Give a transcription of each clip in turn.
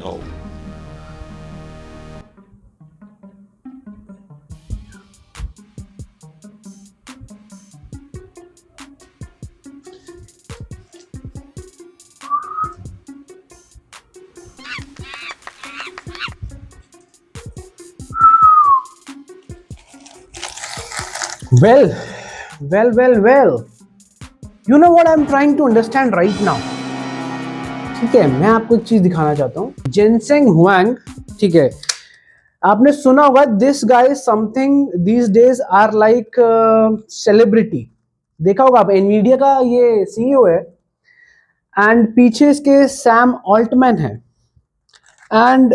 No. Well, well. You know what I'm trying to understand right now? ठीक है, मैं आपको एक चीज दिखाना चाहता हूँ. जेनसेंग हुआंग, ठीक है, आपने सुना होगा this guy something these days are like celebrity. देखा होगा आप, एनवीडिया का ये सीईओ है एंड पीछे इसके सैम ऑल्टमैन है and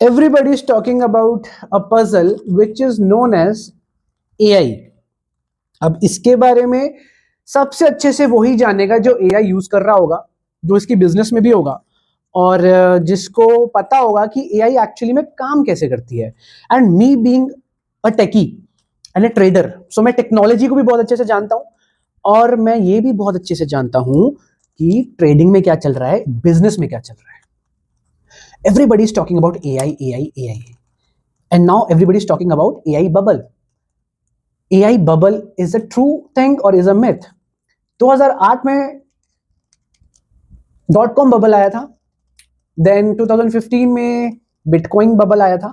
everybody is talking about a puzzle which is known as AI. अब इसके बारे में सबसे अच्छे से वही जानेगा जो AI यूज कर रहा होगा, जो इसकी बिजनेस में भी होगा और जिसको पता होगा कि AI एक्चुअली में काम कैसे करती है. And me being a techie and a trader, so मैं टेक्नोलॉजी को भी बहुत अच्छे से जानता हूँ और मैं ये भी बहुत अच्छे से जानता हूँ कि ट्रेडिंग में क्या चल रहा है, बिजनेस में क्या चल रहा है. Everybody is talking about AI. And now everybody is talking about AI bubble. AI bubble is a true thing or is a myth? 2008 में .com बबल आया था, देन 2015 में बिटकॉइन बबल आया था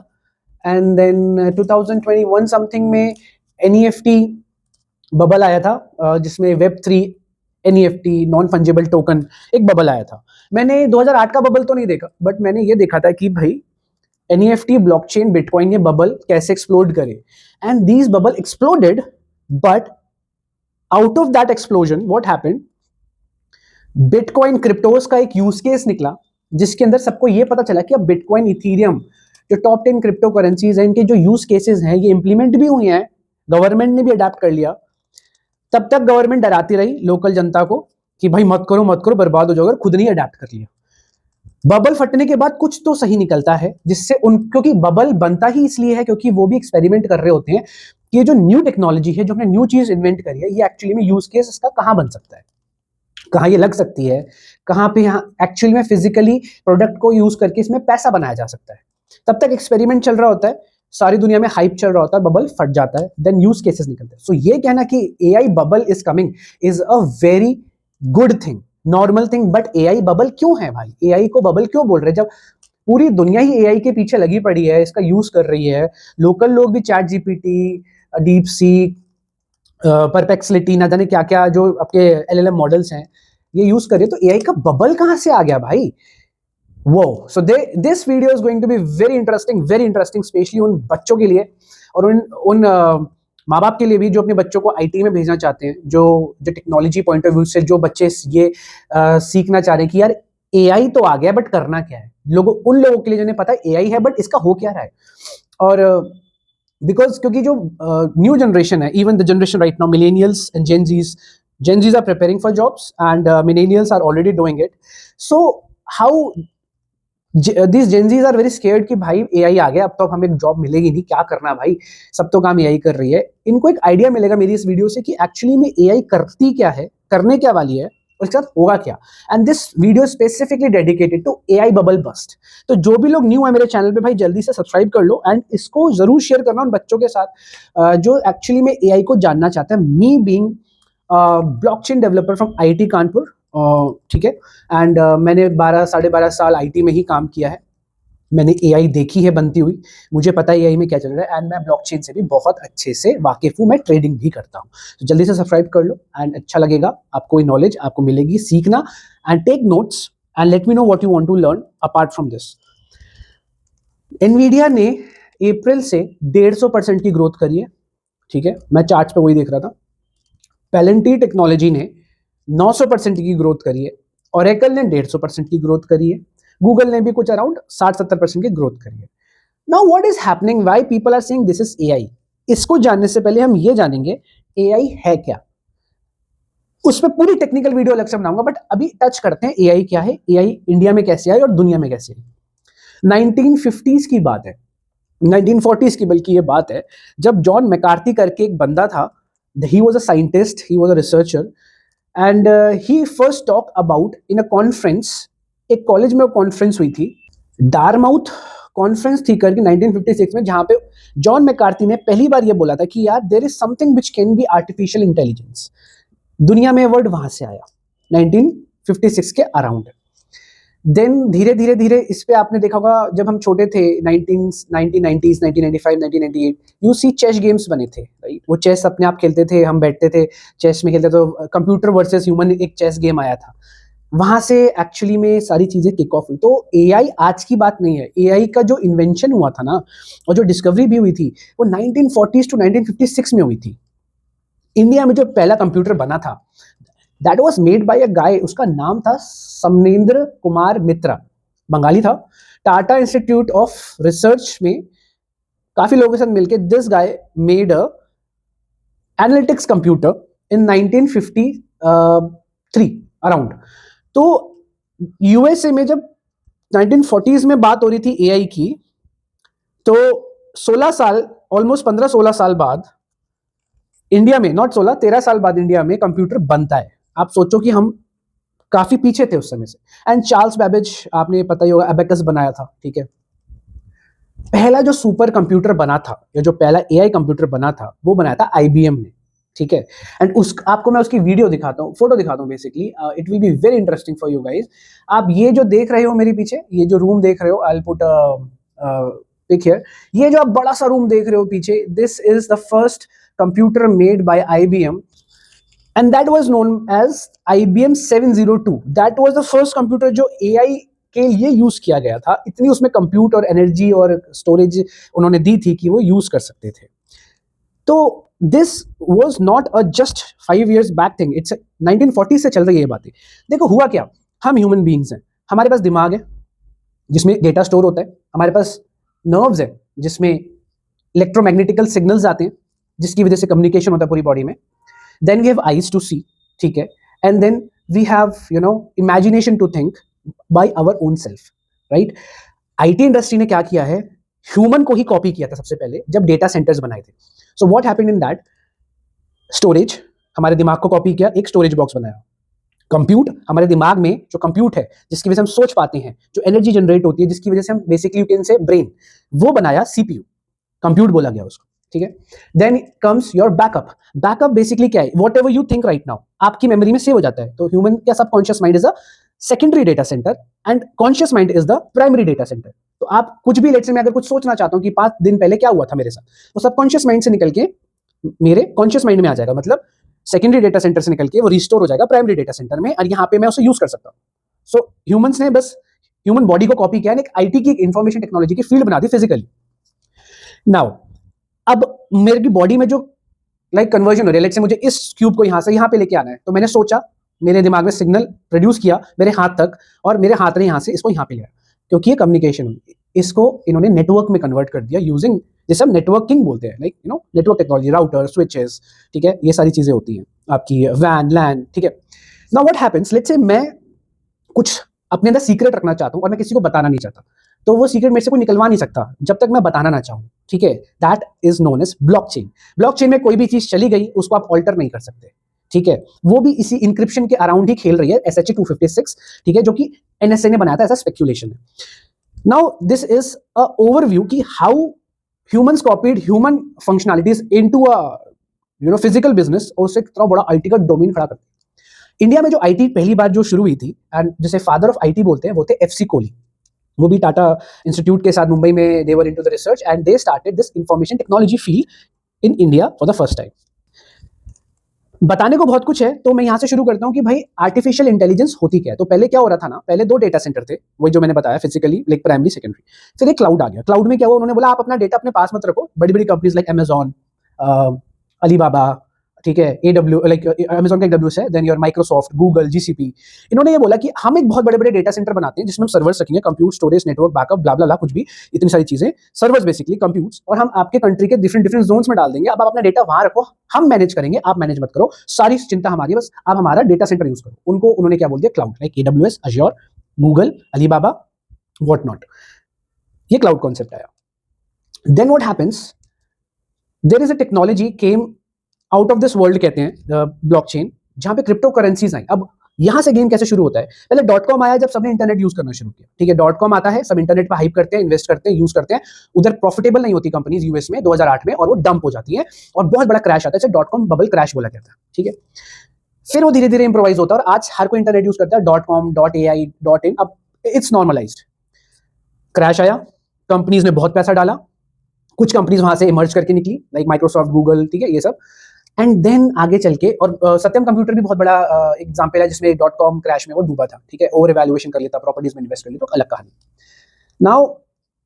एंड देन 2021 समथिंग में NEFT bubble आया था जिसमें Web3 NEFT non fungible token एक बबल आया था. मैंने 2008 का बबल तो नहीं देखा बट मैंने ये देखा था कि भाई NFT ब्लॉकचेन बिटकॉइन ये बबल कैसे एक्सप्लोड करे and these bubble exploded. But out of that explosion what happened, bitcoin क्रिप्टोस का एक यूज केस निकला जिसके अंदर सबको ये पता चला कि अब बिटकॉइन इथेरियम जो टॉप 10 क्रिप्टो करेंसीज हैं इनके जो यूज केसेस हैं ये इंप्लीमेंट भी हुए हैं, गवर्नमेंट ने भी अडेप्ट कर लिया. तब तक गवर्नमेंट डराती रही लोकल जनता को कि भाई मत करो बर्बाद हो जाओगे, खुद नहीं अडेप्ट कर लिया. बबल फटने के बाद कुछ तो सही निकलता है जिससे क्योंकि बबल बनता ही इसलिए है क्योंकि वो भी एक्सपेरिमेंट कर रहे होते हैं कि ये जो न्यू टेक्नोलॉजी है, जो हमने न्यू चीज इन्वेंट करी है, ये एक्चुअली में यूज केस इसका कहां बन सकता है, कहां ये लग सकती है, कहां पे यहाँ एक्चुअली में फिजिकली प्रोडक्ट को यूज करके इसमें पैसा बनाया जा सकता है. तब तक एक्सपेरिमेंट चल रहा होता है, सारी दुनिया में हाइप चल रहा होता है, बबल फट जाता है, देन यूज केसेस निकलते हैं. सो ये कहना कि AI bubble is coming is a very good thing, normal thing. But AI bubble क्यों है भाई, AI को बबल क्यों बोल रहे हैं जब पूरी दुनिया ही AI के पीछे लगी पड़ी है, इसका यूज कर रही है. लोकल लोग भी chat GPT, deep seek, perplexity, ना जाने क्या क्या जो आपके LLM मॉडल्स हैं ये यूज कर रहे हैं. तो AI का बबल कहां से आ गया भाई? वो so this video is going to be very interesting specially उन बच्चों के लिए और उन माँ बाप के लिए भी जो अपने बच्चों को IT में भेजना चाहते हैं, जो टेक्नोलॉजी पॉइंट ऑफ व्यू से जो बच्चे ये सीखना चाह रहे हैं कि यार AI तो आ गया बट करना क्या है. उन लोगों के लिए जिन्हें पता है AI है बट इसका हो क्या रहा है. और बिकॉज क्योंकि जो न्यू जनरेशन है, even the generation right now, millennials and Gen Zs are preparing for jobs and millennials are already doing it. So how this Gen Zs are very scared कि भाई AI आ गया अब तो हमें जॉब मिलेगी नहीं, क्या करना भाई, सब तो काम AI कर रही है. इनको एक आइडिया मिलेगा मेरी इस वीडियो से कि एक्चुअली में AI करती क्या है, करने क्या वाली है और इसके साथ होगा क्या. And this video specifically dedicated to AI bubble burst. तो जो भी लोग न्यू है मेरे चैनल पे भाई जल्दी से सब्सक्राइब कर लो एंड इसको जरूर शेयर करना उन बच्चों के साथ जो एक्चुअली में AI को जानना चाहते हैं. Me being blockchain developer from IIT Kanpur, ठीक है, एंड मैंने 12-12.5 साल IT में ही काम किया है. मैंने AI देखी है बनती हुई, मुझे पता है AI में क्या चल रहा है एंड मैं ब्लॉकचेन से भी बहुत अच्छे से वाकिफ हूँ, मैं ट्रेडिंग भी करता हूँ. तो जल्दी से सब्सक्राइब कर लो एंड अच्छा लगेगा, आपको नॉलेज आपको मिलेगी, सीखना and take notes and let me know what you want to learn apart from this. Nvidia ने अप्रैल से 150% की ग्रोथ करी है, ठीक है, मैं चार्ट पे वही देख रहा था. पेलेंटी टेक्नोलॉजी ने 900% की ग्रोथ करी है, ओरेकल ने 150% की ग्रोथ करी है, गूगल ने भी कुछ अराउंड 60-70% की ग्रोथ करी है. Now what is happening, why people are saying this is AI? इसको जानने से पहले हम ये जानेंगे AI है क्या. उस पर पूरी टेक्निकल वीडियो अलग से बनाऊंगा बट अभी टच करते हैं AI क्या है, AI इंडिया में कैसे आई और दुनिया में कैसे आई. 1950s की बात है, 1940s की बल्कि ये बात है, जब जॉन मैकार्थी करके एक बंदा था. He was a scientist, he was a researcher, and he first talked about in a conference एक कॉलेज में कॉन्फ्रेंस हुई थी, डारमाउथ कॉन्फ्रेंस थी करके 1956 में, जहां पे जॉन मैकार्थी ने पहली बार ये बोला था कि यार there is something which can be artificial intelligence. दुनिया में वर्ड वहां से आया 1956 के अराउंड। देन धीरे धीरे धीरे इस पे आपने देखा होगा, जब हम छोटे थे 1990s 1995 1998, you see chess games बने थे, राइट? वो चेस अपने आप खेलते थे, हम बैठते थे चेस में खेलते, तो कंप्यूटर वर्सेस ह्यूमन एक चेस गेम आया था, वहां से एक्चुअली में सारी चीजें किक ऑफ हुई। तो एआई आज की बात नहीं है, एआई का जो इन्वेंशन हुआ था ना, और जो डिस्कवरी भी हुई थी, वो 1940s टू 1956 में हुई थी। इंडिया में जो पहला कंप्यूटर बना था, दैट वाज मेड बाय अ गाय, उसका नाम था समनेंद्र कुमार मित्रा, बंगाली था। टाटा इंस्टीट्यूट ऑफ रिसर्च में काफी लोगों के साथ मिलकर this guy made a analytics computer in 1953 around. तो यूएसए में जब 1940s में बात हो रही थी एआई की, तो 16 साल, ऑलमोस्ट 15-16 साल बाद इंडिया में, नॉट 16, 13 साल बाद इंडिया में कंप्यूटर बनता है। आप सोचो कि हम काफी पीछे थे उस समय से। एंड चार्ल्स बेबेज, आपने पता ही होगा, एबेकस बनाया था, ठीक है। पहला जो सुपर कंप्यूटर बना था, या जो पहला एआई कंप्यूटर बना था, वो बनाया था आईबीएम ने, ठीक है। एंड उस आपको मैं उसकी वीडियो दिखाता हूँ, फोटो दिखाता हूँ basically, it will B very interesting for you guys. आप ये जो देख रहे हो मेरे पीछे, ये जो रूम देख रहे हो, I will put pic here, ये जो आप बड़ा सा रूम देख रहे हो पीछे, this is the first computer made by IBM, and that was known as IBM 702. That was the first computer जो AI के लिए यूज किया गया था। इतनी उसमें कंप्यूट और एनर्जी और स्टोरेज उन्होंने दी थी कि वो यूज कर सकते थे। तो this was not a just 5 years back thing, it's 1940 से चल रही है ये बातें। देखो हुआ क्या, हम ह्यूमन बींग्स हैं, हमारे पास दिमाग है जिसमें डेटा स्टोर होता है, हमारे पास नर्व्स है जिसमें इलेक्ट्रोमैग्नेटिकल सिग्नल्स आते हैं, जिसकी वजह से कम्युनिकेशन होता है पूरी बॉडी में। Then we have eyes to see, ठीक है, and then we have imagination to think by our own self, right? IT industry ने क्या किया है, ह्यूमन को ही कॉपी किया था सबसे पहले जब डेटा सेंटर्स बनाए थे। So what happened in that, storage, हमारे दिमाग को कॉपी किया, एक स्टोरेज बॉक्स बनाया। कंप्यूट, हमारे दिमाग में जो कंप्यूट है, जिसकी वजह से हम सोच पाते हैं, जो एनर्जी जनरेट होती है, जिसकी वजह से हम basically you can say brain, वो बनाया सीपीयू, कंप्यूट बोला गया उसको, ठीक है। Then comes your backup. Backup basically क्या है, whatever you think right now आपकी मेमोरी में सेव हो जाता है। तो ह्यूमन का subconscious mind is a secondary data center and conscious mind is the primary data center. तो आप कुछ भी, लेट्स से मैं अगर कुछ सोचना चाहता हूं कि 5 दिन पहले क्या हुआ था मेरे साथ, वो सबकॉन्शियस माइंड से निकल के मेरे कॉन्शियस माइंड में आ जाएगा, मतलब सेकेंडरी डेटा सेंटर से निकल के वो रिस्टोर हो जाएगा प्राइमरी डेटा सेंटर में, और यहाँ पे मैं उसे यूज कर सकता हूँ। सो ह्यूमंस ने बस ह्यूमन बॉडी को कॉपी किया, एक आईटी की, इंफॉर्मेशन टेक्नोलॉजी की फील्ड बना दी फिजिकली। नाउ अब मेरी बॉडी में जो कन्वर्जन हो रही है, लेट्स से मुझे इस क्यूब को यहां से यहां पे लेके आना है, तो मैंने सोचा, मेरे दिमाग में सिग्नल प्रोड्यूस किया मेरे हाथ तक, और मेरे हाथ ने यहां से इसको यहां पे लिया, क्योंकि ये कम्युनिकेशन हुई। इसको इन्होंने नेटवर्क में कन्वर्ट कर दिया यूजिंग, जैसे हम नेटवर्किंग बोलते हैं, नेटवर्क टेक्नोलॉजी, राउटर, स्विचेस, ठीक है, ये सारी चीजें होती हैं आपकी, वैन, लैन, ठीक है। Now what happens, let's say मैं कुछ अपने अंदर सीक्रेट रखना चाहता हूं और मैं किसी को बताना नहीं चाहता, तो वो सीक्रेट मेरे से कोई निकलवा नहीं सकता जब तक मैं बताना ना चाहूं, ठीक है। That is known as blockchain. Blockchain में कोई भी चीज चली गई उसको आप ऑल्टर नहीं कर सकते, ठीक है। वो भी इसी इंक्रिप्शन के अराउंड ही खेल रही है, SHA 256, ठीक है, जो कि NSA ने बनाया था, ऐसा स्पेक्यूलेशन है। Now this is a overview कि how humans copied human functionalities into a physical business, और उससे कितना बड़ा आईटी का डोमेन खड़ा करते हैं। इंडिया में जो आईटी पहली बार जो शुरू हुई थी, एंड जिसे फादर ऑफ आईटी बोलते हैं, वो थे FC कोहली। वो भी टाटा इंस्टीट्यूट के साथ मुंबई में they were into the research and they started this information technology field in India for the first time. बताने को बहुत कुछ है, तो मैं यहां से शुरू करता हूं कि भाई आर्टिफिशियल इंटेलिजेंस होती क्या है। तो पहले क्या हो रहा था ना, पहले 2 डेटा सेंटर थे, वही जो मैंने बताया फिजिकली, लाइक प्राइमरी, सेकेंडरी। फिर एक क्लाउड आ गया। क्लाउड में क्या हुआ, उन्होंने बोला आप अपना डेटा अपने पास मत रखो, बड़ी बड़ी कंपनीज लाइक अमेजॉन, अलीबाबा, ठीक है, AW, लाइक अमेजॉन का AWS है, then your Microsoft, Google, GCP, इन्होंने ये बोला कि हम एक बहुत बड़े बड़े डेटा सेंटर बनाते हैं जिसमें हम सर्वर्स रखेंगे, कंप्यूट, स्टोरेज, नेटवर्क, बैकअप, ब्ला ब्ला ब्ला, कुछ भी, इतनी सारी चीजें, सर्वर्स बेसिकली कंप्यूट्स, और हम आपके कंट्री के डिफरेंट डिफरेंट जोन्स में डाल देंगे, अब आप अपना डेटा वहां रखो, हम मैनेज करेंगे, आप मैनेज मत करो, सारी चिंता हमारी, बस आप हमारा डेटा सेंटर यूज करो। उनको उन्होंने क्या बोल दिया, cloud, like AWS, Azure, Google, Alibaba, what not, ये क्लाउड कॉन्सेप्ट आया। Then what happens, there is a technology came out of this world, कहते हैं ब्लॉकचेन, जहां पे क्रिप्टो करेंसीज आई। अब यहां से गेम कैसे शुरू होता है? पहले .com आया जब सबने इंटरनेट यूज करना शुरू किया, ठीक है, .com आता है, सब इंटरनेट पर हाइप करते हैं, इन्वेस्ट करते हैं, यूज करते हैं, उधर प्रॉफिटेबल नहीं होती कंपनीज यूएस में 2008 में, और वो डंप हो जाती है और बहुत बड़ा क्रैश आता है, इसे .com बबल क्रैश बोला जाता है, ठीक है। फिर वो धीरे धीरे इंप्रोवाइज होता है और आज हर कोई इंटरनेट यूज करता है, .com, .ai, .in, अब इट्स नॉर्मलाइज्ड। क्रैश आया, कंपनीज ने बहुत पैसा डाला, कुछ कंपनीज वहां से इमर्ज करके निकली, लाइक माइक्रोसॉफ्ट, गूगल, ठीक है, ये सब। एंड देन आगे चल के, और सत्यम कंप्यूटर भी बहुत बड़ा एग्जांपल है जिसमें .com क्रैश में वो डूबा था, ठीक है, ओवर इवैल्यूएशन कर लेता, प्रॉपर्टीज में इन्वेस्ट कर लेता, तो अलग कहानी। नाउ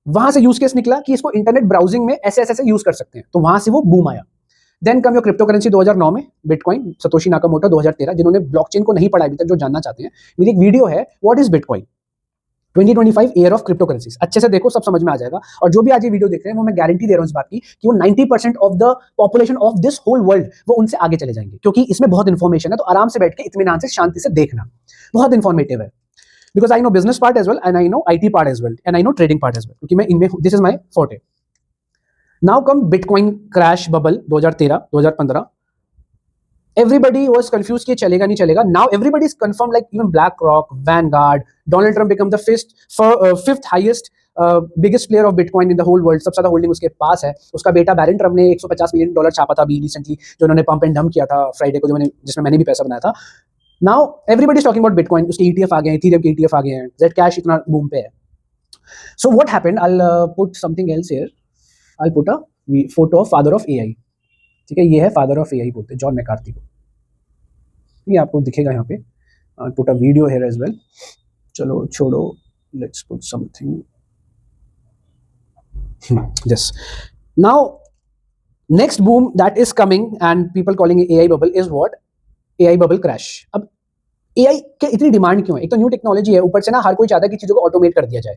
वहां से यूज केस निकला कि इसको इंटरनेट ब्राउजिंग में ऐसे ऐसे यूज कर सकते हैं, तो वहां से वो बूम आया। Then come your crypto currency 2009 में, बिटकॉइन, सतोशी नाकामोटो 2013, जिन्होंने ब्लॉकचेन को नहीं पढ़ा अभी तक, जो जानना चाहते हैं, मेरी एक वीडियो है what is bitcoin 2025 year of crypto currencies, अच्छे से देखो, सब समझ में आ जाएगा। और जो भी आज ये वीडियो देख रहे हैं, वो मैं गारंटी दे रहा हूं इस बात की कि वो 90% of the population of this whole world वो उनसे आगे चले जाएंगे, क्योंकि इसमें बहुत इंफॉर्मेशन है। तो आराम से बैठ के इत्मीनान से, शांति से देखना, बहुत इंफॉर्मेटिव है। Because I know business part as well, and I know IT part as well, and I know trading part as well, क्योंकि मैं इनमें, this is my forte. Now come bitcoin crash bubble 2013 2015। Everybody was confused कि चलेगा नहीं चलेगा. Now everybody is confirmed, like even BlackRock, Vanguard, Donald Trump become the fifth highest biggest player of Bitcoin in the whole world. सबसे ज्यादा holding उसके पास है. उसका बेटा बैरन ट्रम्प ने $150 मिलियन छापा था अभी रिसेंटली, जो उन्होंने पंप एंड डंप किया था फ्राइडे को, जिसमें मैंने भी पैसा बनाया था. Now everybody is talking about Bitcoin. उसके ETF आ गए हैं, Ethereum के ETF आ गए हैं, Zcash इतना बूम पे है. So what happened? I'll put something else here. I'll put a photo of father of AI. ठीक है, ये है फादर ऑफ एआई, बोलते हैं जॉन मैकार्थी को. ये आपको दिखेगा यहाँ पे. Put a video here as well. चलो छोड़ो, let's put something. Yes, now next boom that is coming and people calling AI bubble is what? AI bubble crash. अब एआई के इतनी डिमांड क्यों है? एक तो न्यू टेक्नोलॉजी है, ऊपर से ना हर कोई चाहता है कि चीजों को ऑटोमेट कर दिया जाए.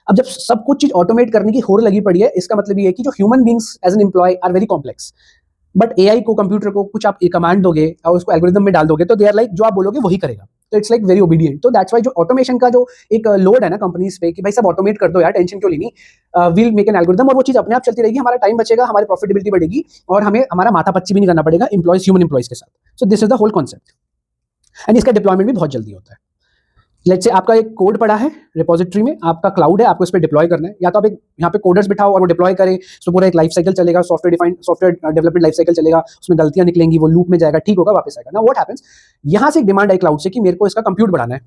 अब जब सब कुछ चीज ऑटोमेट करने की होड़ लगी पड़ी है, इसका मतलब ये है कि जो human beings as an employ are very complex. But AI को, कंप्यूटर को कुछ आप कमांड दोगे और उसको एल्गोरिथम में डाल दोगे, तो दे आर लाइक, जो आप बोलोगे वही करेगा. तो इट्स लाइक वेरी ओबीडियंट. तो दैट्स व्हाई जो ऑटोमेशन का जो एक लोड है ना कंपनीज पे, कि भाई सब ऑटोमेट कर दो यार, टेंशन क्यों लेनी, विल मेक एन एल्गोरिथम, और वो चीज अपने आप चलती रहेगी, हमारा टाइम बचेगा, हमारी प्रॉफिटेबिलिटी बढ़ेगी, और हमें हमारा माथा पच्ची भी नहीं करना पड़ेगा एम्प्लॉयज, ह्यूमन एम्प्लॉयज के साथ. So this is the whole concept, and इसका डिप्लॉयमेंट भी बहुत जल्दी होता है. लेट्स से आपका एक कोड पड़ा है रिपोजिटरी में, आपका क्लाउड है, आपको इस पर डिप्लॉय करना है, या तो आप एक यहाँ पे कोडर्स बिठाओ और वो डिप्लॉय करें, तो पूरा एक लाइफ साइकिल चलेगा, सॉफ्टवेयर डेवलपमेंट लाइफ साइकिल चलेगा, उसमें गलतियां निकलेंगी, वो लूप में जाएगा, ठीक होगा, वापस आएगा. ना व्हाट हैपेंस, यहाँ से एक डिमांड आई क्लाउड से कि मेरे को इसका कंप्यूट बढ़ाना है,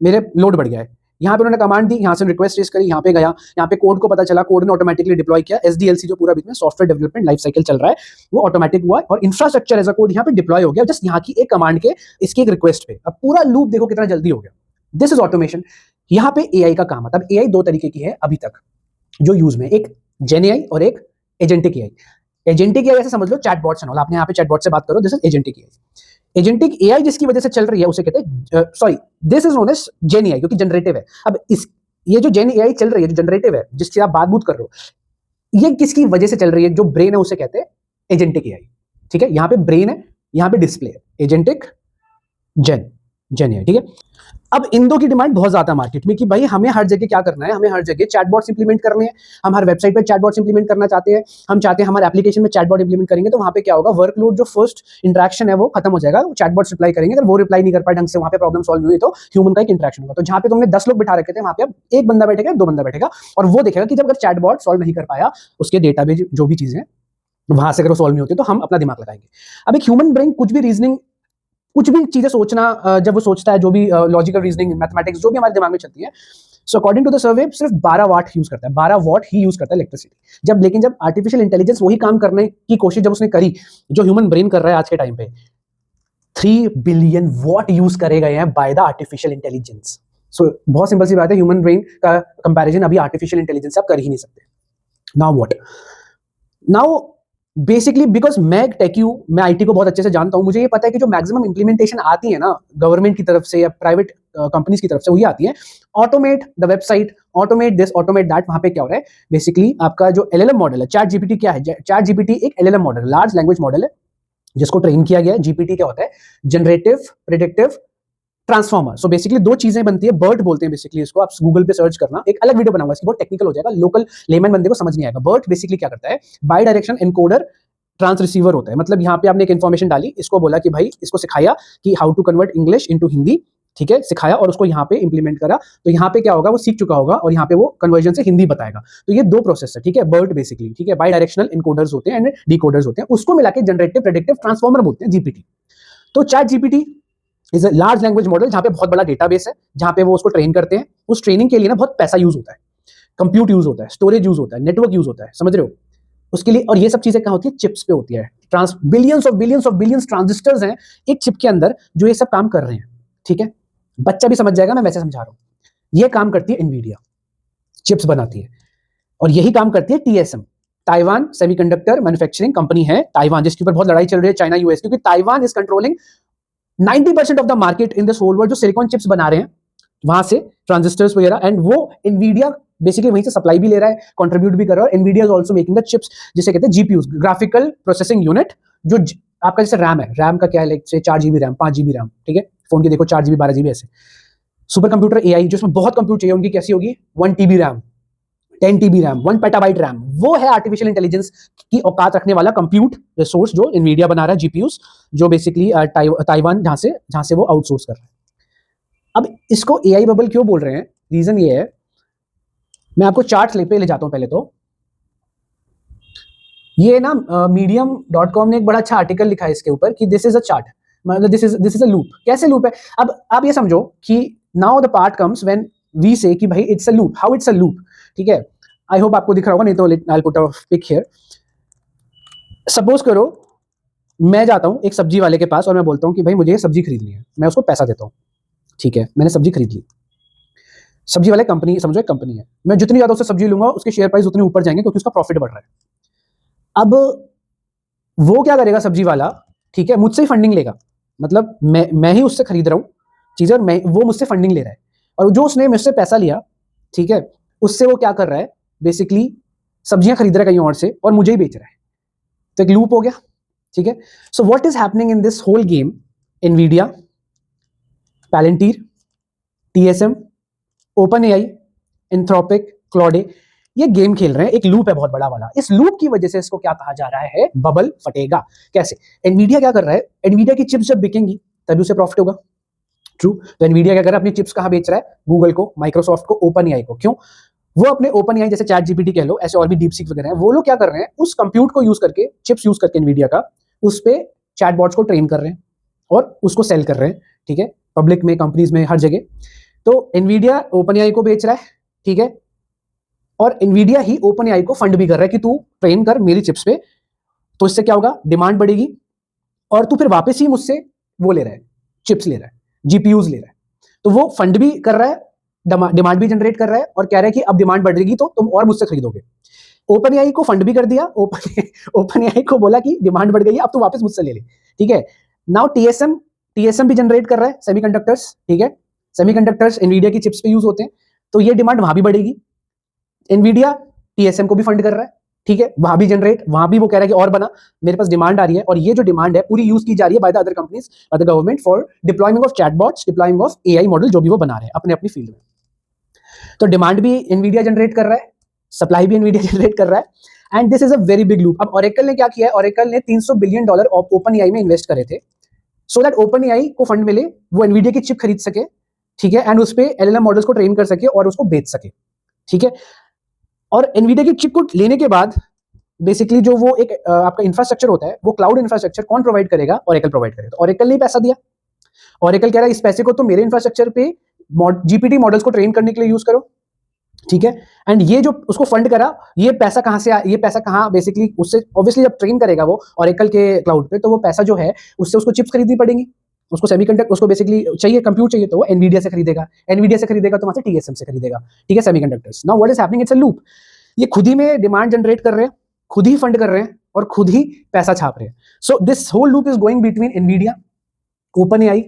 मेरे लोड बढ़ गया है. यहाँ पे उन्होंने कमांड दी, यहाँ से रिक्वेस्ट रेज करी, यहाँ पे गया, यहाँ पे कोड को पता चला, कोड ने ऑटोमेटिकली डिप्लॉय किया. SDLC जो पूरा बीच में सॉफ्टवेयर डेवलपमेंट लाइफ साइकिल चल रहा है, वो ऑटोमेटिक हुआ, और इंफ्रास्ट्रक्चर एज अ कोड यहाँ पे डिप्लॉय हो गया, जस्ट यहाँ की एक कमांड के, इसकी एक रिक्वेस्ट पे. अब पूरा लूप देखो कितना जल्दी हो गया. This is automation. यहाँ पे एआई का काम आता है. एआई दो तरीके की है अभी तक जो यूज में, एक जेन एआई और एक एजेंटिक एआई. एजेंटिक एआई ऐसे समझ लो चैटबॉट्स एंड ऑल, आपने यहाँ पे चैटबॉट से बात करो, this is agentic AI. Agentic AI जिसकी वजह से चल रही है उसे कहते हैं, sorry, this is known as gen AI, क्योंकि जनरेटिव है. अब इस, ये जो जेन एआई चल रही है, जो जनरेटिव है, जिसकी आप बात कर रहे हो, ये किसकी वजह से चल रही है? जो ब्रेन है उसे कहते हैं एजेंटिक एआई. ठीक है, यहाँ पे ब्रेन है, यहाँ पे डिस्प्ले है, एजेंटिक, जेन एआई. ठीक है, अब इन दो की डिमांड बहुत ज्यादा मार्केट में, कि भाई हमें हर जगह क्या करना है, हमें हर जगह चैटबॉट्स इंप्लीमेंट करने हैं, हम हर वेबसाइट पे चैटबॉट्स इंप्लीमेंट करना चाहते हैं, हम चाहते हैं हमारे एप्लीकेशन में चैटबॉट इंप्लीमेंट करेंगे, तो वहां पे क्या होगा, वर्कलोड, जो फर्स्ट इंटरेक्शन है वो खत्म हो जाएगा, चैटबॉट्स रिप्लाई करेंगे, अगर वो रिप्लाई नहीं कर पाए ढंग से, वहां पे प्रॉब्लम सॉल्व हुई, तो ह्यूमन का एक इंटरेक्शन होगा. तो जहां पे तुमने 10 लोग बिठा रखे थे, वहां पे अब एक बंदा बैठेगा, 2 बंदा बैठेगा, और वो देखेगा कि जब अगर चैटबॉट सॉल्व नहीं कर पाया, उसके डेटाबेस जो भी चीजें वहां से अगर सॉल्व नहीं होती, तो हम अपना दिमाग लगाएंगे. अब एक ह्यूमन ब्रेन कुछ भी रीजनिंग, कुछ भी चीजें सोचना, जब वो सोचता है, जो भी लॉजिकल रीजनिंग, मैथमेटिक्स जो भी हमारे दिमाग में चलती है, so according to the survey सिर्फ 12 वाट यूज करता है, 12 वाट ही यूज करता है इलेक्ट्रिसिटी. लेकिन जब आर्टिफिशियल इंटेलिजेंस वही काम करने की कोशिश जब उसने करी, जो ह्यूमन ब्रेन कर रहा है आज के टाइम पे, 3 बिलियन वाट यूज करे गए हैं बाय द आर्टिफिशियल इंटेलिजेंस. सो बहुत सिंपल सी बात है, ह्यूमन ब्रेन का कंपैरिजन अभी आर्टिफिशियल इंटेलिजेंस से आप कर ही नहीं सकते. Now what, now basically because मैं टेक हूं, मैं आईटी को बहुत अच्छे से जानता हूं, मुझे ये पता है कि जो मैक्सिमम इंप्लीमेंटेशन आती है ना गवर्नमेंट की तरफ से या प्राइवेट कंपनीज की तरफ से, वही आती है automate the website, automate this, automate that. वहां पे क्या हो रहा है बेसिकली, आपका जो एलएलएम मॉडल है, चैट जीपीटी क्या है? चैट जीपीटी एक LLM model, large language model है, जिसको ट्रेन किया गया है. जीपीटी क्या होता है? Generative predictive transformer. So basically दो चीजें बनती है, बर्ट बोलते हैं बेसिकली इसको, आप गूगल पे सर्च करना, एक अलग वीडियो बनाऊंगा इसकी, बहुत टेक्निकल हो जाएगा, लोकल लेमन बंदे को समझ नहीं आएगा. बर्ट बेसिकली क्या करता है? Bi direction encoder trans receiver होता है. मतलब यहाँ पे आपने एक इन्फॉर्मेशन डाली, इसको बोला कि भाई, इसको सिखाया कि how to convert English into Hindi ठीक है, सिखाया और उसको यहाँ पे इंप्लीमेंट करा, तो यहाँ पे क्या होगा, वो सीख चुका होगा और यहाँ पे वो कन्वर्जन से हिंदी बताएगा। तो ये 2 प्रोसेस है, ठीक है, BERT बेसिकली, ठीक है, बाई डायरेक्शनल इनकोडर्स होते हैं एंड डिकोडर्स होते हैं, उसको मिला के जनरेटिव प्रेडिक्टिव ट्रांसफॉर्मर बोलते हैं, जीपीटी। तो chat GPT is a large language model, जहाँ पे बहुत बड़ा डेटाबेस है, जहाँ पे वो उसको ट्रेन करते हैं। उस ट्रेनिंग के लिए ना बहुत पैसा यूज होता है, कंप्यूट यूज होता है, स्टोरेज यूज होता है, नेटवर्क यूज होता है, समझ रहे हो उसके लिए। और ये सब चीजें कहाँ होती है, चिप्स पे होती है। बिलियंस ऑफ बिलियंस ट्रांजिस्टर्स हैं एक चिप के अंदर जो ये सब काम कर रहे हैं, ठीक है, बच्चा भी समझ जाएगा, मैं वैसे समझा रहा हूँ। ये काम करती है एनवीडिया, चिप्स बनाती है, और यही काम करती है TSM, Taiwan semiconductor manufacturing company है ताइवान, जिसके ऊपर बहुत लड़ाई चल रही है चाइना यूएस, क्योंकि Taiwan is controlling 90% of the market in this whole world. जो सिलिकॉन चिप्स बना रहे हैं वहां से, ट्रांजिस्टर्स वगैरह, एंड वो एनवीडिया बेसिकली वहीं से सप्लाई भी ले रहा है, कंट्रीब्यूट भी कर रहा है। Nvidia is also making the chips, जिसे कहते हैं जीपीयूज, ग्राफिकल प्रोसेसिंग यूनिट, जो आपका जैसे रैम है, रैम का क्या है, लाइक से 4 GB रैम, 5 GB रैम, ठीक है, फोन की देखो 4 GB 12 GB ऐसे। सुपर कंप्यूटर एआई जो इसमें बहुत कंप्यूट चाहिए, उनकी कैसी होगी, 1 TB RAM, 10 TB RAM, 1 petabyte RAM, वो है आर्टिफिशियल इंटेलिजेंस की औकात रखने वाला कंप्यूट रिसोर्स जो एनवीडिया बना रहा है, जीपीयूज, जो बेसिकली ताइवान जहां से वो आउटसोर्स कर रहा है। अब इसको एआई बबल क्यों बोल रहे हैं, रीजन ये है, मैं आपको चार्ट पे ले जाता हूं। पहले तो ये ना medium.com ने एक बड़ा अच्छा आर्टिकल लिखा है इसके ऊपर कि दिस इज अ चार्ट, मतलब दिस इज अ लूप। कैसे लूप है, अब आप ये समझो कि now the part comes when we say कि भाई it's a loop, how it's a loop, ठीक है। आई होप आपको दिख रहा होगा, नहीं तो I will put a pic here. Suppose करो मैं जाता हूं एक सब्जी वाले के पास और मैं बोलता हूं कि भाई मुझे ये सब्जी खरीदनी है, मैं उसको पैसा देता हूं, ठीक है, मैंने सब्जी खरीद ली। सब्जी वाले कंपनी, समझो एक कंपनी है, मैं जितनी ज्यादा उससे सब्जी लूंगा उसके शेयर प्राइस उतने ऊपर जाएंगे क्योंकि उसका प्रॉफिट बढ़ रहा है। अब वो क्या करेगा सब्जी वाला, ठीक है, मुझसे ही फंडिंग लेगा, मतलब मैं ही उससे खरीद रहा हूँ चीजें और वो मुझसे फंडिंग ले रहा है, और जो उसने मुझसे पैसा लिया, ठीक है, उससे वो क्या कर रहा है, बेसिकली सब्जियां खरीद रहा है कहीं और से और मुझे ही बेच रहा है। तो एक लूप हो गया, ठीक है। So what is happening in this whole game, Nvidia, Palantir, TSM, open AI, Anthropic, Claude, ये गेम खेल रहे हैं, एक लूप है बहुत बड़ा वाला। इस लूप की वजह से इसको क्या कहा जा रहा है, बबल फटेगा। कैसे, एनवीडिया क्या कर रहा है, एनवीडिया की चिप्स जब बिकेंगी तभी उसे प्रॉफिट होगा, ट्रू। तो एनवीडिया क्या कर रहा है, अपनी चिप्स कहां बेच रहा है, गूगल को, माइक्रोसॉफ्ट को, ओपन एआई को। क्यों, वो अपने ओपन एआई जैसे चैट जीपीटी कह लो, ऐसे और भी डीपसीक वगैरह हैं, वो लोग क्या कर रहे हैं, उस कंप्यूट को यूज करके, चिप्स यूज करके एनवीडिया का, उस पे चैटबॉट्स को ट्रेन कर रहे हैं और उसको सेल कर रहे हैं, ठीक है, पब्लिक में, कंपनीज में, हर जगह। तो एनवीडिया ओपन एआई को बेच रहा है, ठीक है, और एनवीडिया ही ओपन एआई को फंड भी कर रहा है कि तू ट्रेन कर मेरी चिप्स पे। तो इससे क्या होगा, डिमांड बढ़ेगी और तू फिर वापस ही मुझसे वो ले रहा है, चिप्स ले रहा है, जीपीयूज ले रहा है। तो वो फंड भी कर रहा है, डिमांड भी जनरेट कर रहा है, और कह रहा है कि अब डिमांड बढ़ेगी तो तुम और मुझसे खरीदोगे। ओपन एआई को फंड भी कर दिया, ओपन एआई को बोला कि डिमांड बढ़ गई है, अब तू वापस मुझसे ले ले, ठीक है। नाउ टीएसएम भी जनरेट कर रहा है, सेमीकंडक्टर्स, ठीक है, सेमीकंडक्टर्स एनवीडिया की चिप्स पे यूज होते हैं, तो ये डिमांड वहां भी बढ़ेगी। एनवीडिया टीएसएम को भी फंड कर रहा है, ठीक है, वहां भी जनरेट, वहां भी वो कह रहा है कि और बना, मेरे पास डिमांड आ रही है, और ये जो डिमांड है पूरी यूज की जा रही है by the other companies, by the government, for deployment of chatbots, deployment of AI model, जो भी वो बना रहे हैं अपने अपनी फील्ड में। तो डिमांड भी एनवीडिया जनरेट कर रहा है, सप्लाई भी एनवीडिया जनरेट कर रहा है, and this is a very big loop. अब ऑरेकल ने क्या किया है, ऑरेकल ने $300 बिलियन ओपन एआई में इन्वेस्ट करे थे, सो दैट ओपन एआई को फंड मिले, वो एनवीडिया की चिप खरीद सके, ठीक है, एंड उस पे एलएलएम मॉडल्स को ट्रेन कर सके और उसको बेच सके, ठीक है। और एनवीडिया की चिप को लेने के बाद बेसिकली जो वो एक आपका इंफ्रास्ट्रक्चर होता है, वो क्लाउड इंफ्रास्ट्रक्चर कौन प्रोवाइड करेगा, ऑरेकल प्रोवाइड करेगा। तो ऑरेकल ने पैसा दिया, ऑरेकल कह रहा है इस पैसे को तो मेरे इंफ्रास्ट्रक्चर पे जीपीटी मॉडल्स को ट्रेन करने के लिए यूज करो, ठीक है। एंड ये जो उसको फंड करा, ये पैसा कहां से ये पैसा कहां, बेसिकली उससे ऑब्वियसली जब ट्रेन करेगा वो ऑरेकल के क्लाउड पे, तो वो पैसा जो है उससे उसको चिप्स खरीदनी पड़ेंगी, उसको सेमीकंडक्टर, उसको बेसिकली चाहिए कंप्यूट चाहिए, तो वो एनवीडिया से खरीदेगा, एनवीडिया से खरीदेगा तो वहां से टीएसएम से खरीदेगा, ठीक है, semiconductors. Now what is happening, it's a loop. ये खुद ही में डिमांड जनरेट कर रहे हैं, खुद ही फंड कर रहे हैं और खुद ही पैसा छाप रहे हैं। So this whole loop is going between Nvidia, open AI,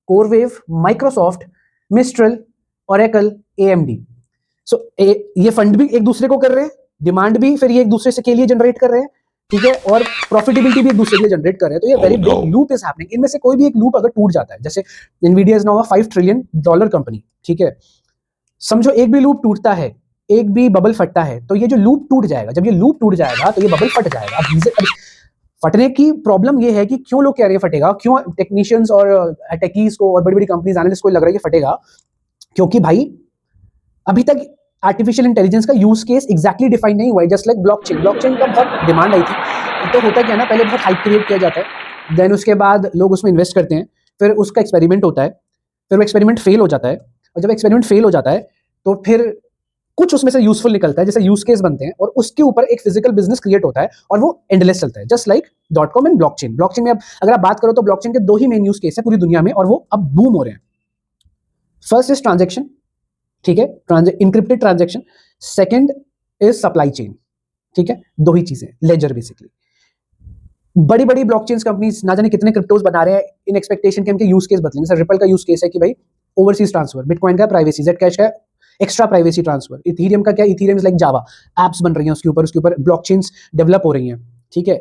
CoreWeave, Microsoft, Mistral, Oracle, AMD. So ये फंड भी एक दूसरे को कर रहे हैं, डिमांड भी फिर ये एक दूसरे से के लिए जनरेट कर रहे हैं, ठीक है, और प्रॉफिटेबिलिटी भी एक दूसरे के लिए जनरेट कर रहे हैं। तो ये very big loop is happening. इनमें से कोई भी एक लूप अगर टूट जाता है, जैसे Nvidia is now a $5 trillion company, ठीक है, समझो एक भी लूप टूटता है, एक भी बबल फटता है, तो ये जो लूप टूट जाएगा, जब ये लूप टूट जाएगा तो ये बबल फट जाएगा। अब फटने की प्रॉब्लम ये है कि क्यों लोग कह रहे हैं फटेगा, क्यों टेक्नीशियंस और टेकीज को और बड़ी-बड़ी कंपनीज एनालिस्ट को लग रहा है कि फटेगा, क्योंकि भाई अभी तक आर्टिफिशियल इंटेलिजेंस का यूज केस एग्जैक्टली डिफाइन नहीं हुआ है, जस्ट लाइक ब्लॉकचेन। ब्लॉकचेन का बहुत डिमांड आई थी। तो होता क्या है ना, पहले बहुत हाइप क्रिएट किया जाता है, देन उसके बाद लोग उसमें इन्वेस्ट करते हैं, फिर उसका एक्सपेरिमेंट होता है, फिर वो एक्सपेरिमेंट फेल हो जाता है, और जब एक्सपेरिमेंट फेल हो जाता है तो फिर कुछ उसमें से यूजफुल निकलता है, जैसे यूज केस बनते हैं, और उसके ऊपर एक फिजिकल बिजनेस क्रिएट होता है और वो एंडलेस चलता है, just like .com and blockchain. Blockchain में अब अगर आप बात करो तो ब्लॉकचेन के दो ही मेन यूज केस है पूरी दुनिया में, और वो अब बूम हो रहे हैं। फर्स्ट इज ट्रांजेक्शन, ठीक है, encrypted transaction. Second is supply chain, ठीक है, दो ही चीजें, लेजर बेसिकली। बड़ी बड़ी ब्लॉकचेन कंपनीज ना जाने कितने क्रिप्टोज बना रहे हैं इन एक्सपेक्टेशन के उनके यूज केस बदलेंगे। सर रिपल का यूज केस है कि भाई ओवरसीज ट्रांसफर, बिटकॉइन का प्राइवेसी, जेड कैश का एक्स्ट्रा प्राइवेसी ट्रांसफर, इथेरियम का क्या, Ethereum is like Java, apps बन रही हैं उसके ऊपर ब्लॉकचेन्स डेवलप हो रही हैं, ठीक है।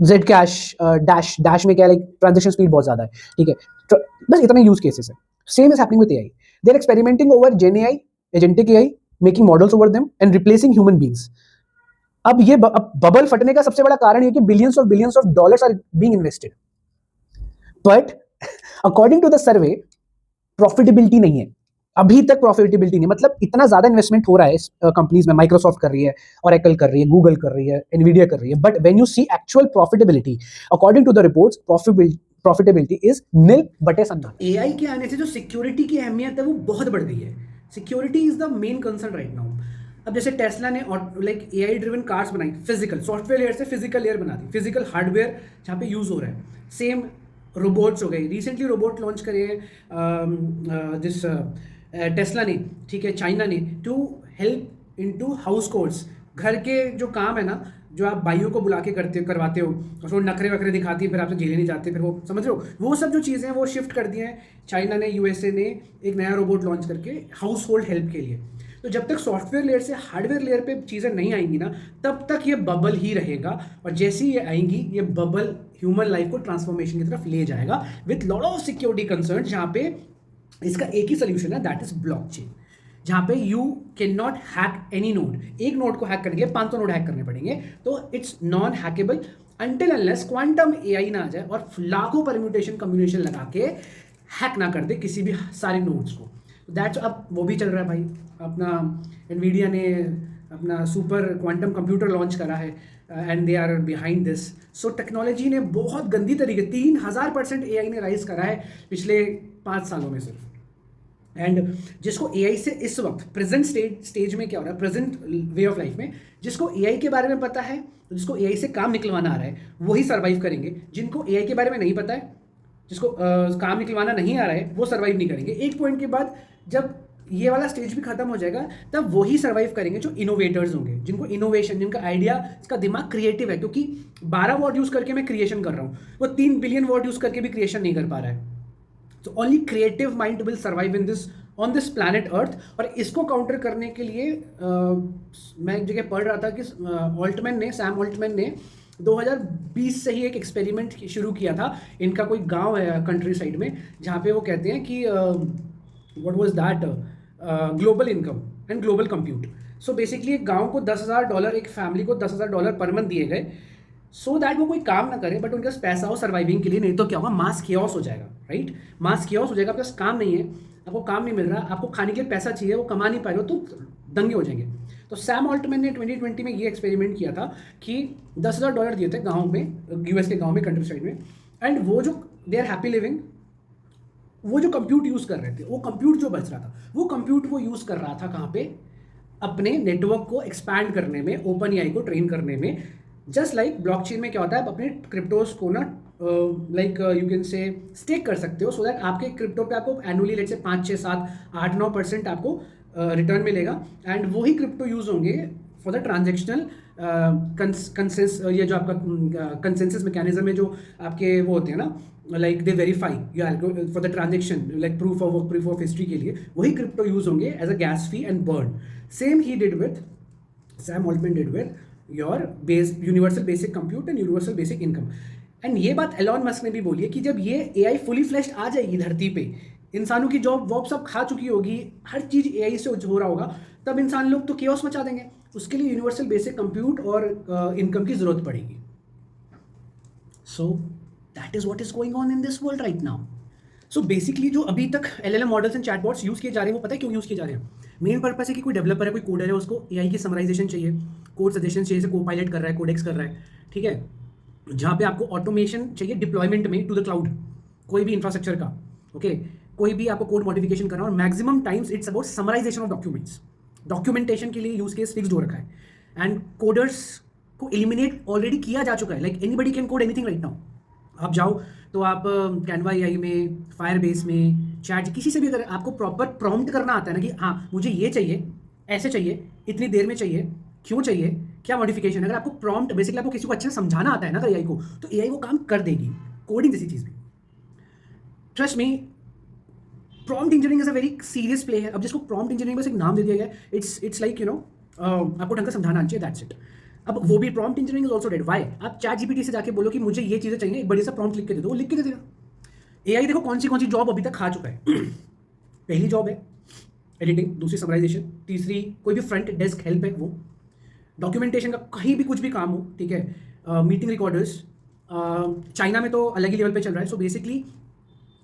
जेड कैश, डैश, डैश में क्या है, लाइक ट्रांजेक्शन स्पीड बहुत ज्यादा है, ठीक है। तो बस इतने यूज केसेस है। Same is happening with AI, they are experimenting over gen AI, agentic AI, making models over them and replacing human beings. अब ये बबल फटने का सबसे बड़ा कारण ये कि billions of dollars are being invested, but according to the survey profitability नहीं है, अभी तक प्रॉफिटेबिलिटी नहीं। मतलब इतना ज्यादा इन्वेस्टमेंट हो रहा है इस कंपनीज में, माइक्रोसॉफ्ट कर रही है, ओरेकल कर रही है, गूगल कर रही है, एनवीडिया कर रही है, but when you see actual profitability according to the reports, profitability is nil बटे सन्नाटा। एआई के आने से जो सिक्योरिटी की अहमियत है वो बहुत बढ़ गई है। Security is the main concern right now. अब जैसे टेस्ला ने लाइक एआई ड्रिवन कार्स बनाई, फिजिकल सॉफ्टवेयर लेयर से फिजिकल लेयर बना दी, फिजिकल हार्डवेयर जहाँ पे यूज हो रहा है। सेम रोबोट्स हो गए, रिसेंटली रोबोट लॉन्च करे जिस टेस्ला ने, ठीक है, चाइना ने, to help in to house chores, घर के जो काम है ना, जो आप भाइयों को बुला के करवाते हो, और फिर नखरे वखरे दिखाती है, फिर आपसे झेले नहीं जाते, फिर वो समझ रहे हो, वो सब जो चीज़ें हैं वो शिफ्ट कर दी हैं चाइना ने, यूएसए ने एक नया रोबोट लॉन्च करके हाउस होल्ड हेल्प के लिए। तो जब तक सॉफ्टवेयर लेयर से हार्डवेयर लेयर पे चीज़ें नहीं आएंगी ना, तब तक ये बबल ही रहेगा, और जैसे ही ये आएंगी ये बबल ह्यूमन लाइफ को ट्रांसफॉर्मेशन की तरफ ले जाएगा with lot of security concern, जहाँ पे इसका एक ही सोल्यूशन है, दैट इज ब्लॉकचेन, जहाँ पे you can not hack any node. एक नोड को हैक करने के लिए 500 नोड हैक करने पड़ेंगे, तो it's non hackable until unless quantum AI ना आ जाए और लाखों परम्यूटेशन कम्बिनेशन लगा के हैक ना कर दे किसी भी सारे नोड्स को। दैट्स अब वो भी चल रहा है भाई, अपना एनवीडिया ने अपना सुपर क्वांटम कंप्यूटर लॉन्च करा है, and they are behind this. So technology ने बहुत गंदी तरीके 3000% एआई ने राइज करा है पिछले 5 सालों में सिर्फ। एंड जिसको एआई से इस वक्त प्रेजेंट स्टेज में क्या हो रहा है, प्रेजेंट वे ऑफ लाइफ में, जिसको एआई के बारे में पता है, जिसको एआई से काम निकलवाना आ रहा है, वही सर्वाइव करेंगे। जिनको एआई के बारे में नहीं पता है, जिसको काम निकलवाना नहीं आ रहा है, वो सर्वाइव नहीं करेंगे। एक पॉइंट के बाद जब ये वाला स्टेज भी खत्म हो जाएगा, तब वही सर्वाइव करेंगे जो इनोवेटर्स होंगे, जिनको इनोवेशन, जिनका आइडिया, इसका दिमाग क्रिएटिव है। क्योंकि 12 वर्ड यूज करके मैं क्रिएशन कर रहा हूँ, वो 3 बिलियन वर्ड यूज करके भी क्रिएशन नहीं कर पा रहा है। तो only creative mind will survive in this on this planet earth. और इसको काउंटर करने के लिए मैं एक जगह पढ़ रहा था कि सैम ऑल्टमैन ने 2020 से ही एक एक्सपेरिमेंट शुरू किया था। इनका कोई गांव है कंट्री साइड में, जहाँ पे वो कहते हैं कि what was that, global income and global compute. So basically एक गांव को $10,000, एक फैमिली को $10,000 पर मंथ दिए गए, सो दैट वो कोई काम ना करे, बट उनके पास पैसा हो सर्वाइविंग के लिए। नहीं तो क्या होगा, मास केओस हो जाएगा, राइट। मास केओस हो जाएगा, आपके पास काम नहीं है, आपको काम नहीं मिल रहा, आपको खाने के लिए पैसा चाहिए, वो कमा नहीं पा रहे हो, तो दंगे हो जाएंगे। तो सैम ऑल्टमैन ने 2020 में ये एक्सपेरिमेंट किया था कि $10,000 दिए थे गाँव में, यूएस के गाँव में, कंट्री साइड में, एंड वो जो दे आर हैप्पी लिविंग, वो जो कंप्यूट यूज़ कर रहे थे, वो कंप्यूट जो बच रहा था, वो कंप्यूट वो यूज़ कर रहा था कहाँ पे, अपने नेटवर्क को एक्सपैंड करने में, ओपन एआई को ट्रेन करने में। जस्ट लाइक ब्लॉकचेन में क्या होता है, आप अपने क्रिप्टोज को ना like you can say stake कर सकते हो, सो दैट आपके क्रिप्टो पे आपको एनुअली लेट से 5, 6, 7, 8, 9% आपको रिटर्न मिलेगा। एंड वही क्रिप्टो यूज होंगे फॉर द ट्रांजेक्शनल ये जो आपका कंसेंसस मैकेनिज्म है, जो आपके वो होते हैं ना, like they verify for the transaction, like proof of history के लिए वही क्रिप्टो यूज होंगे as a gas fee and burn. Same ही did with Sam Altman did with your universal basic compute and universal basic income. And ये बात Elon Musk ने भी बोली है कि जब ये एआई फुली फ्लैश्ड आ जाएगी धरती पे, इंसानों की जॉब वॉब सब खा चुकी होगी, हर चीज़ एआई से हो रहा होगा, तब इंसान लोग तो केओस मचा देंगे। उसके लिए यूनिवर्सल बेसिक कंप्यूट और इनकम की ज़रूरत पड़ेगी। So that is what is going on in this world right now. So basically जो अभी तक LLM models and chatbots use किए जा रहे हैं वो पता है क्यों यूज़ किए जा रहे हैं. मेन पर्पस है कि कोई डेवलपर है, कोई कोडर है, उसको AI की समराइजेशन चाहिए, कोड सजेशन चाहिए, जैसे को पायलट कर रहा है, कोडेक्स कर रहा है, ठीक है, जहाँ पे आपको ऑटोमेशन चाहिए डिप्लॉयमेंट में टू द क्लाउड, कोई भी इंफ्रास्ट्रक्चर का, ओके, कोई भी आपको कोड मॉडिफिकेशन करना, और maximum times it's about summarization of documents. Documentation के लिए यूज केस फिक्स्ड हो रखा है, एंड कोडर्स को एलिमिनेट ऑलरेडी किया जा चुका है. Like anybody can code anything right now. आप जाओ तो आप कैनवा AI में, फायरबेस में, चैट किसी से भी अगर आपको प्रॉपर प्रॉम्प्ट करना आता है ना कि हाँ मुझे ये चाहिए, ऐसे चाहिए, इतनी देर में चाहिए, क्यों चाहिए, क्या मॉडिफिकेशन, अगर आपको प्रॉम्प्ट बेसिकली आपको किसी को अच्छे से समझाना आता है ना अगर AI को, तो AI वो काम कर देगी. कोडिंग जैसी चीज़ भी, trust me, prompt engineering is a very serious play है. अब जिसको प्रॉम्प्ट इंजीनियरिंग बस एक नाम दे दिया गया, इट्स लाइक आपको ढंग से समझाना चाहिए, दैट्स इट. अब वो भी prompt engineering is also dead. Why? आप चैट GPT से जाके बोलो कि मुझे ये चीज़ें चाहिए, एक बड़ी सा प्रॉम्प्ट लिख के दे दो, वो लिख के दे देगा. AI देखो कौन सी जॉब अभी तक खा चुका है. पहली जॉब है एडिटिंग, दूसरी समराइजेशन, तीसरी कोई भी फ्रंट डेस्क हेल्प है, वो डॉक्यूमेंटेशन का कहीं भी कुछ भी काम हो, ठीक है, मीटिंग रिकॉर्डर्स. चाइना में तो अलग ही लेवल पे चल रहा है. So basically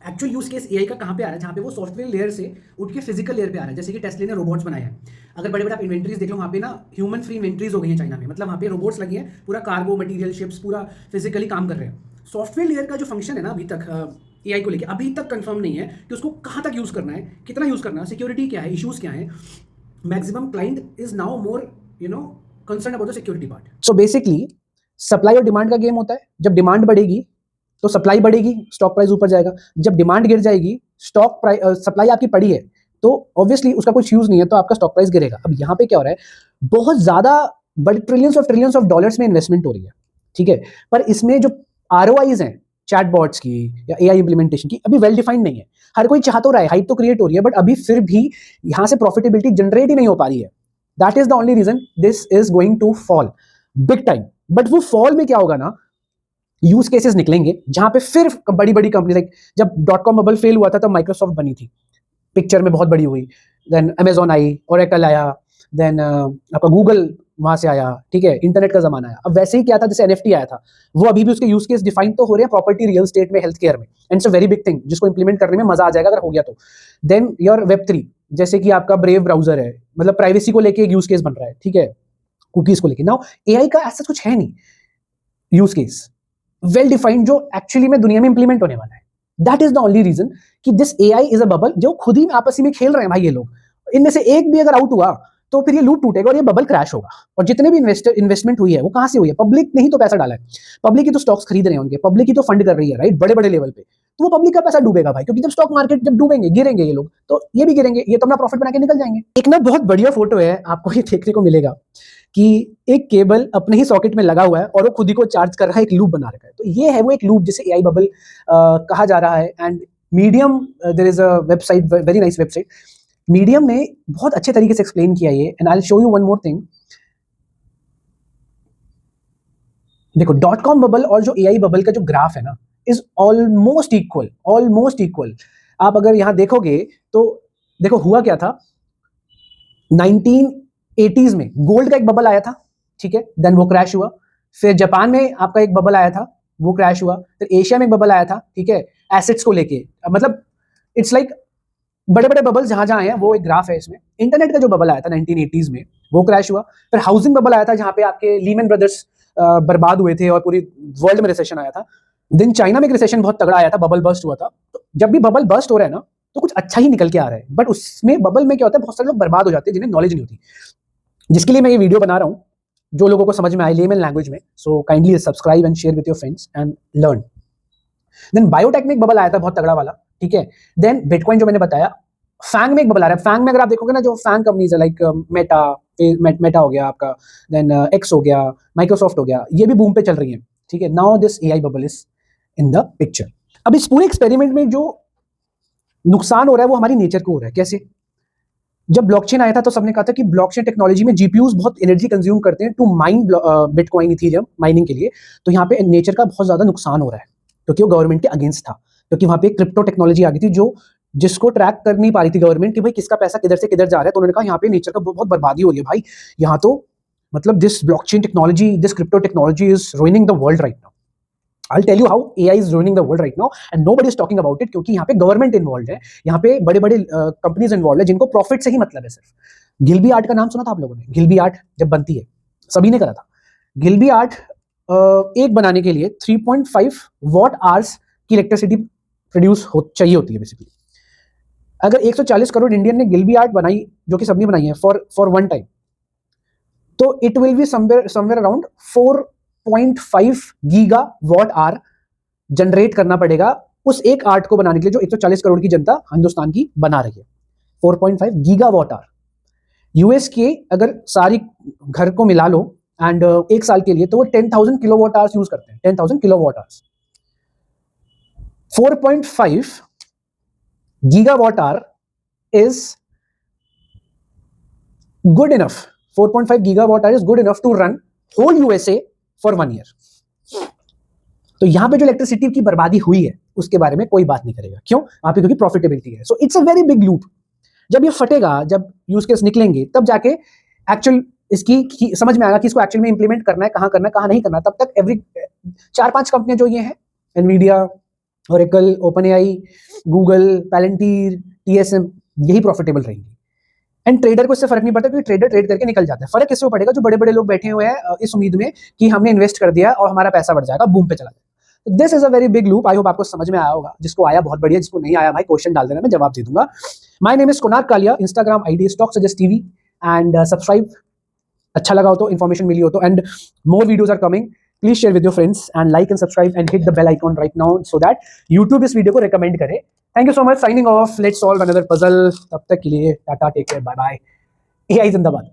actual use case AI का कहाँ पे आ रहा है, जहाँ पे वो सॉफ्टवेयर लेयर से उठ के फिजिकल लेयर पे आ रहा है. जैसे कि टेस्ला ने रोबोट्स बनाया है. अगर बड़े बड़े आप इन्वेंट्रीज देख लो, वहाँ पे ना ह्यूमन फ्री इन्वेंट्रीज हो गई हैं चाइना में. मतलब वहाँ पे रोबोट्स लगी हैं, पूरा कार्गो मटीरियल शिप्स पूरा फिजिकली काम कर रहे हैं. सॉफ्टवेयर लेयर का जो फंक्शन है ना अभी तक AI को लेकर अभी तक कंफर्म नहीं है कि उसको कहाँ तक यूज़ करना है, कितना यूज़ करना है, सिक्योरिटी क्या है, इशूज़ क्या है. Maximum client is now more concern about the security part. So basically supply और डिमांड का गेम होता है. जब डिमांड बढ़ेगी तो सप्लाई बढ़ेगी, स्टॉक प्राइस ऊपर जाएगा. जब डिमांड गिर जाएगी, स्टॉक प्राइस सप्लाई आपकी पड़ी है तो ऑब्वियसली उसका कुछ यूज नहीं है, तो आपका स्टॉक प्राइस गिरेगा. अब यहाँ पे क्या हो रहा है, बहुत ज्यादा बड़े ट्रिलियंस ऑफ डॉलर्स में इन्वेस्टमेंट हो रही है, ठीक है, पर इसमें जो ROIs हैं चैटबॉट्स की या AI इंप्लीमेंटेशन की अभी वेल डिफाइंड नहीं है. हर कोई चाह तो रहा है, हाइप तो क्रिएट हो रही है, बट अभी फिर भी यहाँ से प्रॉफिटेबिलिटी जनरेट ही नहीं हो पा रही है. That is the only reason this is going to fall big time. But वो फॉल में क्या होगा ना, यूज केसेस निकलेंगे जहां पे फिर बड़ी बड़ी कंपनी, लाइक जब .com बबल फेल हुआ था तब माइक्रोसॉफ्ट बनी थी, पिक्चर में बहुत बड़ी हुई. देन अमेजॉन आई, ओरेकल आया, देन आपका गूगल वहां से आया, ठीक है, इंटरनेट का जमाना आया. अब वैसे ही क्या था, जैसे NFT आया था, वो अभी भी उसके यूज केस डिफाइन तो हो रहे हैं प्रॉपर्टी, रियल स्टेट में, हेल्थ केयर में, and it's a very big thing जिसको इंप्लीमेंट करने में मजा आ जाएगा अगर हो गया तो. देन योर Web3, जैसे कि आपका ब्रेव ब्राउजर है, मतलब प्राइवेसी को लेके एक यूज केस बन रहा है, ठीक है, कुकीज को लेके. नाउ AI का ऐसा कुछ है नहीं यूज केस वेल डिफाइंड जो एक्चुअली में दुनिया में इंप्लीमेंट होने वाला है. That is the only reason कि this AI is a bubble, जो खुद ही आपस में खेल रहे हैं भाई ये लोग. इनमें से एक भी अगर आउट हुआ तो फिर ये लूप टूटेगा और ये बबल क्रैश होगा. और जितने भी इन्वेस्टमेंट हुई है वो कहां से हुई है, पब्लिक ने ही तो पैसा डाला है. पब्लिक ही तो स्टॉक्स खरीद रहे हैं उनके, पब्लिक ही तो फंड कर रही है, राइट, बड़े बड़े लेवल पे. तो वो पब्लिक का पैसा डूबेगा भाई, क्योंकि जब स्टॉक मार्केट जब डूबेंगे, गिरेंगे ये लोग, तो ये भी गिरेंगे, ये तो अपना प्रॉफिट बना के निकल जाएंगे. एक ना बहुत बढ़िया फोटो है, आपको ये देखने को मिलेगा कि एक केबल अपने ही सॉकेट में लगा हुआ है और वो खुद ही को चार्ज कर रहा है, एक लूप बना रखा है. तो ये है वो एक लूप जिसे AI बबल कहा जा रहा है. And medium, there is a website, very nice website, medium ने बहुत अच्छे तरीके से एक्सप्लेन किया ये. And I will show you one more thing. देखो .com बबल और जो AI बबल का जो ग्राफ है ना, is almost equal, almost equal. आप अगर यहां देखोगे तो देखो हुआ क्या था, 1980s में गोल्ड का एक बबल आया था, ठीक है, देन वो क्रैश हुआ. फिर जापान में आपका एक बबल आया था, वो क्रैश हुआ. फिर एशिया में एक बबल आया था, ठीक है, एसेट्स को लेके. मतलब इट्स लाइक बड़े बड़े बबल्स जहां जहां हैं, वो एक ग्राफ है इसमें. इंटरनेट का जो बबल आया था 1980s में, वो क्रैश हुआ. फिर हाउसिंग बबल आया था जहां पे आपके लीमन ब्रदर्स बर्बाद हुए थे और पूरी वर्ल्ड में रिसेशन आया था. देन चाइना में एक रिसेशन बहुत तगड़ा आया था, बबल बर्स्ट हुआ था. तो जब भी बबल बर्स्ट हो रहा है ना, तो कुछ अच्छा ही निकल के आ रहा है. बट उसमें बबल में क्या होता है, बहुत सारे लोग बर्बाद हो जाते हैं जिन्हें नॉलेज नहीं होती, जिसके लिए मैं ये वीडियो बना रहा हूँ, जो लोगों को समझ में आए लेमन लैंग्वेज में. So kindly subscribe and share with your friends and learn. Then biotech में एक बबल आया था बहुत तगड़ा वाला, ठीक है. देन बिटकॉइन जो मैंने बताया. फैंग में एक बबल आ रहा है. फैंग में अगर आप देखोगे ना, जो फैंग कंपनीज है, लाइक मेटा हो गया आपका, देन एक्स हो गया, माइक्रोसॉफ्ट हो गया, ये भी बूम पे चल रही है, ठीक है. Now this AI bubble is in the picture. अब इस पूरे एक्सपेरिमेंट में जो नुकसान हो रहा है वो हमारी नेचर को हो रहा है. कैसे? जब ब्लॉकचेन आया था तो सबने कहा था कि ब्लॉकचेन टेक्नोलॉजी में GPUs बहुत एनर्जी कंज्यूम करते हैं to mine bitcoin, Ethereum mining के लिए. तो यहाँ पे नेचर का बहुत ज्यादा नुकसान हो रहा है, क्योंकि वो गवर्नमेंट के अगेंस्ट था. क्योंकि वहां पे क्रिप्टो टेक्नोलॉजी आ गई थी जो जिसको ट्रैक कर नहीं पा रही थी गवर्नमेंट कि भाई किसका पैसा किधर से किधर जा रहा है. तो उन्होंने कहा यहाँ पे नेचर का बहुत बर्बादी हो रही है भाई, यहाँ तो मतलब this blockchain technology, this crypto technology is रुइनिंग the world right now. I'll tell you how AI is ruining the world right now and nobody is talking about it, क्योंकि यहाँ पे गवर्नमेंट इन्वॉल्व है, यहाँ पे बड़े बड़े कंपनीज इन्वॉल्व है जिनको प्रॉफिट से ही मतलब है सिर्फ. गिल्बी आर्ट का नाम सुना था आप लोगों ने? गिल्बी आर्ट जब बनती है, सभी ने करा था. गिल्बी आर्ट एक बनाने के लिए 3.5 वॉट आवर्स की इलेक्ट्रिसिटी प्रोड्यूस चाहिए होती है बेसिकली. अगर 140 करोड़ इंडियन ने गिल्बी आर्ट बनाई, जो कि सबने बनाई है फॉर वन टाइम, तो it will be somewhere around 4.5 giga watt hour generate करना पड़ेगा उस एक आर्ट को बनाने के लिए जो 140 करोड़ की जनता हिंदुस्तान की बना रही है. 4.5 गीगा वॉट आवर. यूएस के अगर सारी घर को मिला लो एंड एक साल के लिए, तो वो 10,000 किलो वॉट आवर्स यूज करते हैं. 10,000 kilo watt hours. 4.5 giga watt our is good enough. 4.5 gigawatt hour is good enough to run whole USA for 1 year. तो यहां पे जो इलेक्ट्रिसिटी की बर्बादी हुई है उसके बारे में कोई बात नहीं करेगा. क्यों? वहां पे क्योंकि प्रॉफिटेबिलिटी है. So it's a very big loop. जब ये फटेगा, जब यूज केस निकलेंगे, तब जाके एक्चुअल इसकी समझ में आएगा कि इसको एक्चुअल में इंप्लीमेंट करना है, कहां नहीं करना. तब तक एवरी 4-5 कंपनियां जो ये हैं, Nvidia, Oracle, OpenAI, Google, Palantir, TSM, यही प्रॉफिटेबल रहेंगी. एंड ट्रेडर को इससे फर्क नहीं पड़ता, क्योंकि ट्रेडर ट्रेड करके निकल जाता है. फर्क किसको पड़ेगा? जो बड़े बड़े लोग बैठे हुए हैं इस उम्मीद में कि हमने इन्वेस्ट कर दिया और हमारा पैसा बढ़ जाएगा, बूम पे चला जाएगा. This is a very big loop. I hope आपको समझ में आया होगा. जिसको आया बहुत बढ़िया, जिसको नहीं आया भाई क्वेश्चन डाल देना, मैं जवाब दे दूंगा. My name is Kunal Kalia. Instagram ID stock suggest TV. And subscribe अच्छा लगा हो तो, इन्फॉर्मेशन मिली हो तो, and more videos are coming. Please share with your friends and like and subscribe and hit the bell icon right now so that YouTube इस वीडियो को रिकमेंड करे. Thank you so much. Signing off. Let's solve another puzzle. तब तक के लिए ta-ta, take care, bye bye. AI जिंदाबाद.